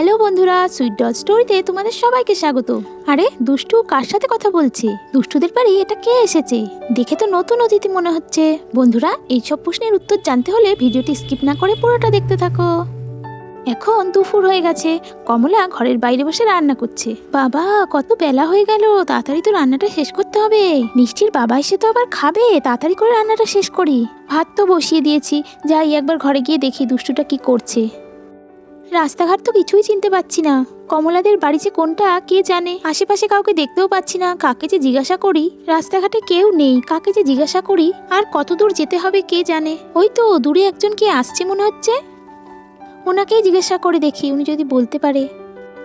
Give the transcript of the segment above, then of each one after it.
Hello বন্ধুরা, sweet doll স্টোরিতে তোমাদের সবাইকে স্বাগত। আরে দুষ্টু কার সাথে কথা বলছে? দুষ্টুদের বাড়ি এটা কে এসেছে? দেখে তো নতুন অতিথি মনে হচ্ছে। বন্ধুরা, এইসব প্রশ্নের উত্তর জানতে হলে ভিডিওটি স্কিপ না করে পুরোটা দেখতে থাকো। এখন দুপুর হয়ে গেছে, কমলা ঘরের বাইরে বসে রান্না করছে। বাবা, কত বেলা হয়ে গেল, তাড়াতাড়ি তো রান্নাটা শেষ করতে হবে। মিষ্টির বাবা এসে তো আবার খাবে, তাড়াতাড়ি করে রান্নাটা শেষ করি। ভাত তো বসিয়ে দিয়েছি, যাই একবার ঘরে গিয়ে দেখি দুষ্টুটা কি করছে। রাস্তাঘাট তো কিছুই চিনতে পারছি না, কমলাদের বাড়ি যে কোনটা কে জানে। আশেপাশে কাউকে দেখতেও পাচ্ছি না, কাকে যে জিজ্ঞাসা করি। রাস্তাঘাটে কেউ নেই, কাকে যে জিজ্ঞাসা করি। আর কত দূর যেতে হবে কে জানে। ওই তো দূরে একজন কে আসছে মনে হচ্ছে, ওনাকেই জিজ্ঞাসা করে দেখি উনি যদি বলতে পারে।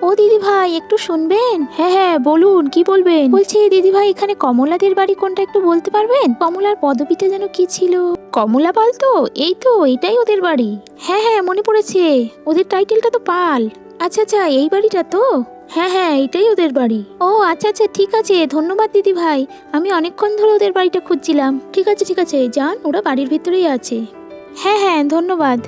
ও দিদি ভাই, একটু শুনবেন? হ্যাঁ হ্যাঁ বলুন, কি বলবেন? বলছি দিদি ভাই, এখানে কমলাদের বাড়ি কোনটা একটু বলতে পারবেন? কমলার পদবিটা যেন কি ছিল? কমলা পাল তো? এই তো, এটাই ওদের বাড়ি। হ্যাঁ হ্যাঁ মনে পড়েছে, ওদের টাইটেলটা তো পাল। আচ্ছা আচ্ছা, এই বাড়িটা তো? হ্যাঁ হ্যাঁ এটাই ওদের বাড়ি। ও আচ্ছা আচ্ছা, ঠিক আছে, ধন্যবাদ দিদি ভাই। আমি অনেকক্ষণ ধরে ওদের বাড়িটা খুঁজছিলাম। ঠিক আছে ঠিক আছে, যান, ওরা বাড়ির ভিতরেই আছে। হ্যাঁ হ্যাঁ ধন্যবাদ।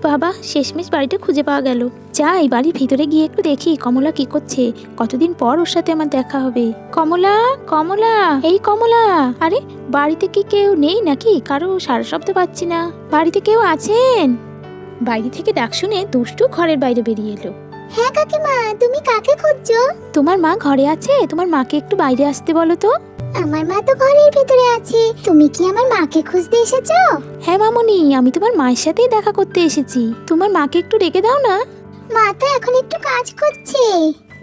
বাবা, শেষমেশ বাড়িটা খুঁজে পাওয়া গেল। যাই বাড়ির ভিতরে গিয়ে একটু দেখি কমলা কি করছে। কতদিন পর ওর সাথে আমার দেখা হবে। কমলা, কমলা, এই কমলা। আরে বাড়িতে কি কেউ নেই নাকি? কারো সারা শব্দ পাচ্ছি না। বাড়িতে কেউ আছেন? বাইরে থেকে ডাক শুনে দুষ্টু ঘরের বাইরে বেরিয়ে এলো। হ্যাঁ কাকিমা, তুমি কাকে খুঁজছো? তোমার মা ঘরে আছে? তোমার মাকে একটু বাইরে আসতে বলো তো। আমার মা তো ঘরের ভিতরে আছে। তুমি কি আমার মাকে খুঁজতে এসেছো? হ্যাঁ মামুনি, আমি তোমার মায়ের সাথেই দেখা করতে এসেছি। তোমার মাকে একটু ডেকে দাও না। মা তো এখন একটু কাজ করছে।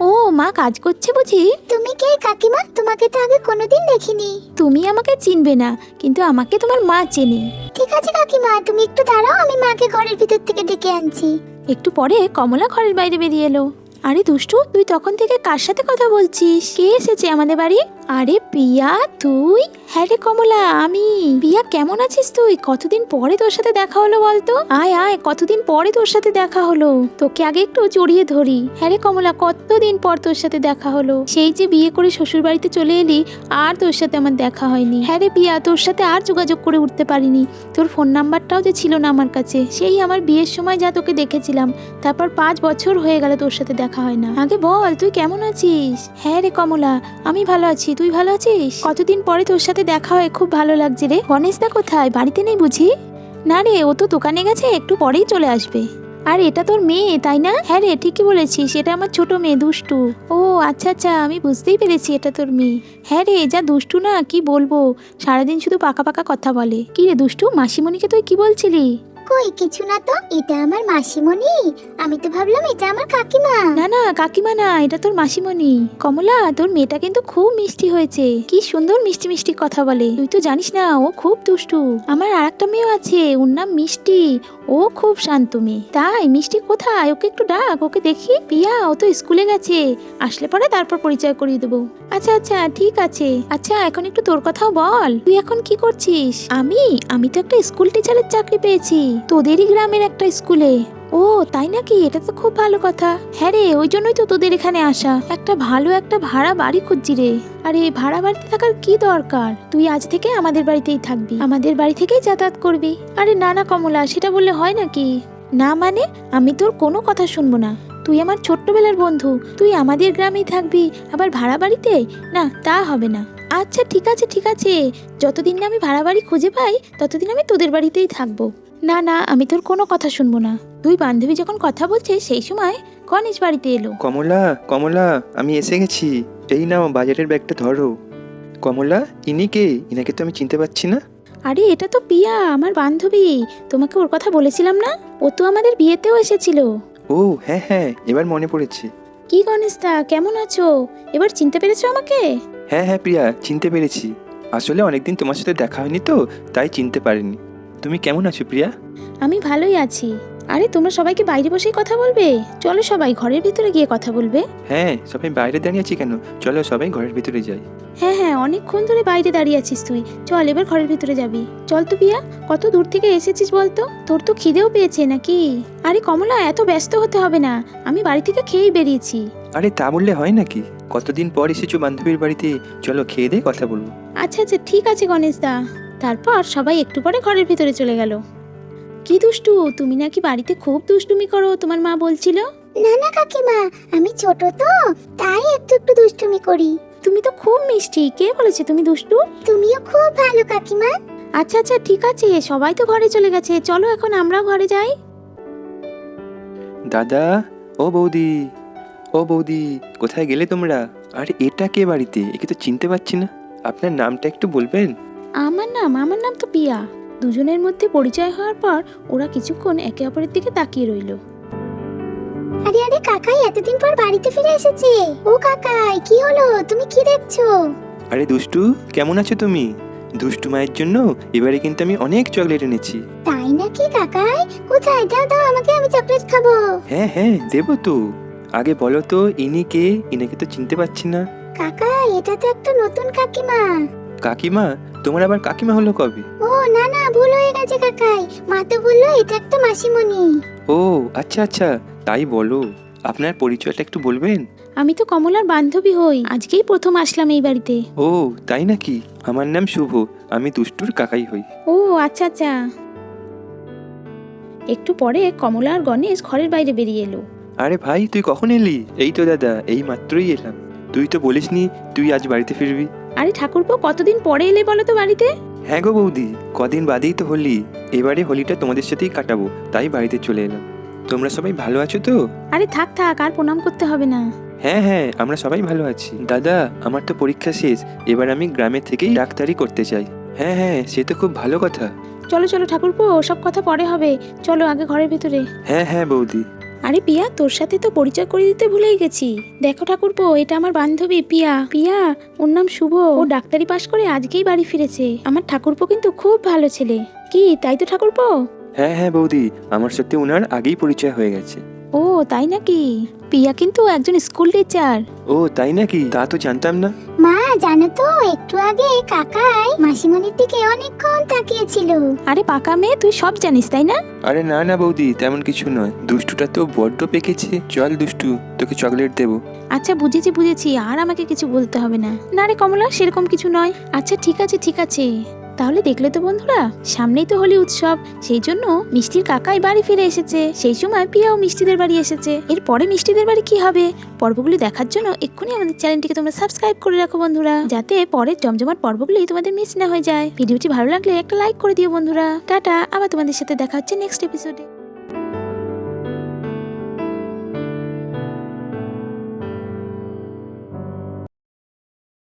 ও, মা কাজ করছে বুঝি? তুমি কে কাকিমা? তোমাকে তো আগে কোনোদিন দেখিনি। তুমি আমাকে চিনবে না, কিন্তু আমাকে তোমার মা চেনে। ঠিক আছে কাকিমা, তুমি একটু দাঁড়াও, আমি মাকে ঘরের ভিতর থেকে ডেকে আনছি। একটু পরে কমলা ঘরের বাইরে বেরিয়ে এলো। আরে দুষ্টু, তুই তখন থেকে কার সাথে কথা বলছিস? কে এসেছে আমাদের বাড়ি? আরে পিয়া, তুই? হ্যাঁ রে কমলা, আমি। পিয়া, কেমন আছিস তুই? কতদিন পরে তোর সাথে দেখা হলো বলতো। আয় আয়, কতদিন পরে তোর সাথে দেখা হলো। তোকে আগে একটু জড়িয়ে ধরি। হ্যাঁ রে কমলা, কতদিন পর তোর সাথে দেখা হলো। সেই যে বিয়ে করে শ্বশুর বাড়িতে চলে এলি, আর তোর সাথে আমার দেখা হয়নি। হ্যাঁ রে পিয়া, তোর সাথে আর যোগাযোগ করে উঠতে পারিনি। তোর ফোন নাম্বারটাও যে ছিল না আমার কাছে। সেই আমার বিয়ের সময় যা তোকে দেখেছিলাম, তারপর 5 বছর হয়ে গেল তোর সাথে দেখা হয় না। আগে বল, তুই কেমন আছিস? হ্যাঁ রে কমলা, আমি ভালো আছি। তুই ভালো আছিস? কতদিন পরে তোর সাথে দেখা হয়, খুব ভালো লাগছে রে। গণেশদা কোথায়? বাড়িতে নেই বুঝি? না রে, ও তো দোকানে গেছে, একটু পরেই চলে আসবে। আর এটা তোর মেয়ে তাই না? হ্যাঁ রে, ঠিকই বলেছিস, এটা আমার ছোট মেয়ে দুষ্টু। ও আচ্ছা আচ্ছা, আমি বুঝতেই পেরেছি এটা তোর মেয়ে। হ্যাঁ রে, যা দুষ্টু না, কি বলবো, সারাদিন শুধু পাকা পাকা কথা বলে। কি রে দুষ্টু, মাসিমণিকে তুই কি বলছিলি? কই কিছু না তো, এটা আমার মাসিমণি। আমি তো ভাবলাম এটা আমার কাকিমা। না না, কাকিমা না, এটা তোর মাসিমণি। কমলা, তোর মেয়েটা কিন্তু খুব মিষ্টি হয়েছে। কি সুন্দর মিষ্টি মিষ্টি কথা বলে। তুই তো জানিস না, ও খুব দুষ্টু। আমার আরেকটা মেয়েও আছে, ওর নাম মিষ্টি। ও খুব শান্ত মেয়ে। তাই মিষ্টি কোথায়? ওকে একটু ডাক, ওকে দেখি। পিয়া, ও তো স্কুলে গেছে, আসলে পরে তারপর পরিচয় করিয়ে দেবো। আচ্ছা আচ্ছা ঠিক আছে। আচ্ছা এখন একটু তোর কথাও বল, তুই এখন কি করছিস? আমি তো একটা স্কুল টিচারের চাকরি পেয়েছি, তোদেরই গ্রামের একটা স্কুলে। ও তাই নাকি? এটা তো খুব ভালো কথা। হ্যাঁ রে, ওই জন্যই তো তোদের এখানে আসা। একটা ভালো একটা ভাড়া বাড়ি খুঁজছি রে। আরে ভাড়া বাড়িতে থাকার কি দরকার? তুই আজ থেকে আমাদের বাড়িতেই থাকবি, আমাদের বাড়ি থেকেই যাতায়াত করবি। আরে না না কমলা, সেটা বললে হয় নাকি? না মানে, আমি তোর কোনো কথা শুনবো না। তুই আমার ছোট্টবেলার বন্ধু, তুই আমাদের গ্রামেই থাকবি, আবার ভাড়া বাড়িতে? না, তা হবে না। আচ্ছা ঠিক আছে ঠিক আছে, যতদিন না আমি ভাড়া বাড়ি খুঁজে পাই ততদিন আমি তোদের বাড়িতেই থাকবো। না না, আমি তোর কোনো কথা শুনবো না। দুই বান্ধবী যখন কথা বলছে সেই সময় গণেশ বাড়িতে এলো। কমলা, কমলা, আমি এসে গেছি। এই নাও বাজারের ব্যাগটা ধরো। কমলা, ইনি কে? ইনাকে তো আমি চিনতে পারছি না। আরে এটা তো পিয়া, আমার বান্ধবী। তোমাকে ওর কথা বলেছিলাম না? ও তো আমাদের বিয়েতেও এসেছিল। ও হ্যাঁ হ্যাঁ, এবার মনে পড়েছে। কি গণেশদা, কেমন আছো? এবার চিনতে পেরেছো আমাকে? হ্যাঁ হ্যাঁ প্রিয়া, চিনতে পেরেছি। আসলে অনেকদিন তোমার সাথে দেখা হয়নি তো, তাই চিনতে পারিনি। তুমি কেমন আছো প্রিয়া? আমি ভালোই আছি। আরে তোমরা সবাইকে বাইরে বসেই কথা বলবে? চলো সবাই ঘরের ভিতরে গিয়ে কথা বলবে। হ্যাঁ, সবাই বাইরে দাঁড়িয়ে আছি কেন, চলো সবাই ঘরের ভিতরে যাই। হ্যাঁ হ্যাঁ, অনেকক্ষণ ধরে বাইরে দাঁড়িয়ে আছিস তুই। চল এবার ঘরের ভিতরে যাবি। চল তো পিয়া, কত দূর থেকে এসেছিস বলতো? তোর তো খিদেও পেয়েছে নাকি? আরে কমলা, এত ব্যস্ত হতে হবে না, আমি বাড়ি থেকে খেয়েই বেরিয়েছি। আরে তা বললে হয় নাকি? কতদিন পর এসেছো বান্ধবীর বাড়িতে, চলো খেয়ে দিয়ে কথা বলবো। আচ্ছা আচ্ছা ঠিক আছে গণেশদা। তারপর সবাই একটু পরে ঘরের ভিতরে চলে গেল। কি দুষ্টু, তুমি নাকি বাড়িতে খুব দুষ্টুমি করো, তোমার মা বলছিল। না না কাকিমা, আমি ছোট তো, তাই একটু একটু দুষ্টুমি করি। তুমি তো খুব মিষ্টি, কে বলেছে তুমি দুষ্টু? তুমিও খুব ভালো কাকিমা। আচ্ছা আচ্ছা ঠিক আছে, সবাই তো ঘরে চলে গেছে, চলো এখন আমরাও ঘরে যাই। দাদা, ও বৌদি, ও বৌদি, কোথায় গেলে তোমরা? আরে এটা কে বাড়িতে? একে তো চিনতে পারছি না। আপনার নামটা একটু বলবেন? আমার নাম তো পিয়া। দুজনের মধ্যে পরিচয় হওয়ার পর ওরা কিছুক্ষণ একে অপরের দিকে তাকিয়ে রইল। আরে আরে কাকাই এতদিন পর বাড়িতে ফিরে এসেছে। ও কাকাই, কি হলো? তুমি কি দেখছো? আরে দুষ্টু, কেমন আছো তুমি? দুষ্টু মায়ের জন্য এবারে কিন্তু আমি অনেক চকলেট এনেছি। তাই নাকি কাকাই? কোথায়? দাও দাও আমাকে, আমি চকলেট খাবো। হ্যাঁ হ্যাঁ, দেবো তো। আগে বলো তো ইনি কে? ইনাকে তো চিনতে পারছি না। কাকাই, এটা তো একটা নতুন কাকিমা। কাকিমা? তোমার আবার কাকিমা হলো কবে? ও না না, ভুল হয়ে গেছে কাকাই। মা তো বললো এটা একটা মাসিমণি। ও আচ্ছা আচ্ছা, তাই বলো। আপনার পরিচয়টা একটু বলবেন? আমি তো কমলার বান্ধবী হই, আজকেই প্রথম আসলাম এই বাড়িতে। ও তাই নাকি? আমার নাম শুভ, আমি দুষ্টুর কাকাই হই। ও আচ্ছা আচ্ছা। একটু পরে কমলা আর গণেশ ঘরের বাইরে বেরিয়ে এলো। আরে ভাই, তুই কখন এলি? এই তো দাদা, এই মাত্রই এলাম। তুই তো বলিসনি তুই আজ বাড়িতে ফিরবি। আরে ঠাকুরপো, কতদিন পরে এলে বলো তো বাড়িতে? হ্যাঁ গো বৌদি, কদিন বাদেই তো হোলি। এবারে হোলিটা তোমাদের সাথেই কাটাবো, তাই বাড়িতে চলে এলাম। তোমরা সবাই ভালো আছো তো? আরে থাক থাক, আর প্রণাম করতে হবে না। হ্যাঁ হ্যাঁ, আমরা সবাই ভালো আছি। দাদা, আমার তো পরীক্ষা শেষ, এবার আমি গ্রামে থেকেই ডাক্তারি করতে চাই। হ্যাঁ হ্যাঁ, সে তো খুব ভালো কথা। চলো চলো ঠাকুরপো, সব কথা পরে হবে, চলো আগে ঘরের ভেতরে। হ্যাঁ হ্যাঁ বৌদি। আরে পিয়া, তোর সাথে তো পরিচয় করে দিতে ভুলেই গেছি। দেখো ঠাকুরপো, এটা আমার বান্ধবী পিয়া। পিয়া, ওর নাম শুভ। ও ডাক্তারি পাশ করে আজকেই বাড়ি ফিরেছে। আমার ঠাকুরপো কিন্তু খুব ভালো ছেলে। কি তাই তো ঠাকুরপো? হ্যাঁ হ্যাঁ বৌদি, আমার সাথে ওনার আগেই পরিচয় হয়ে গেছে। ও তাই নাকি? পিয়া কিন্তু একজন স্কুল টিচার। ও তাই নাকি? তা তো জানতাম না। মা জানো তো, একটু আগে কাকাই মাসিমণির দিকে অনেকক্ষণ তাকিয়েছিল। আরে পাকা মেয়ে, তুই সব জানিস তাই না? আরে না না বৌদি, তেমন কিছু নয়। দুষ্টুটা তো বড্ড পেকেছে। চল দুষ্টু, তোকে চকলেট দেবো। আচ্ছা বুঝেছি বুঝেছি, আর আমাকে কিছু বলতে হবে না। না রে কমলা, সেরকম কিছু নয়। আচ্ছা ঠিক আছে ঠিক আছে। তাহলে দেখলে তো বন্ধুরা, সামনেই তো হোলি উৎসব, সেই জন্য মিষ্টির কাকাই বাড়ি ফিরে এসেছে। সেই সময় পিয়াও মিষ্টিদের বাড়ি এসেছে। এরপরে মিষ্টিদের বাড়ি কি হবে, পর্বগুলি দেখার জন্য এক্ষুনি আমাদের চ্যানেলটিকে তোমরা সাবস্ক্রাইব করে রাখো বন্ধুরা, যাতে পরের জমজমাট পর্বগুলি তোমাদের মিস না হয়ে যায়। ভিডিওটি ভালো লাগলে একটা লাইক করে দিও বন্ধুরা। টাটা, আবার তোমাদের সাথে দেখা হচ্ছে নেক্সট এপিসোডে।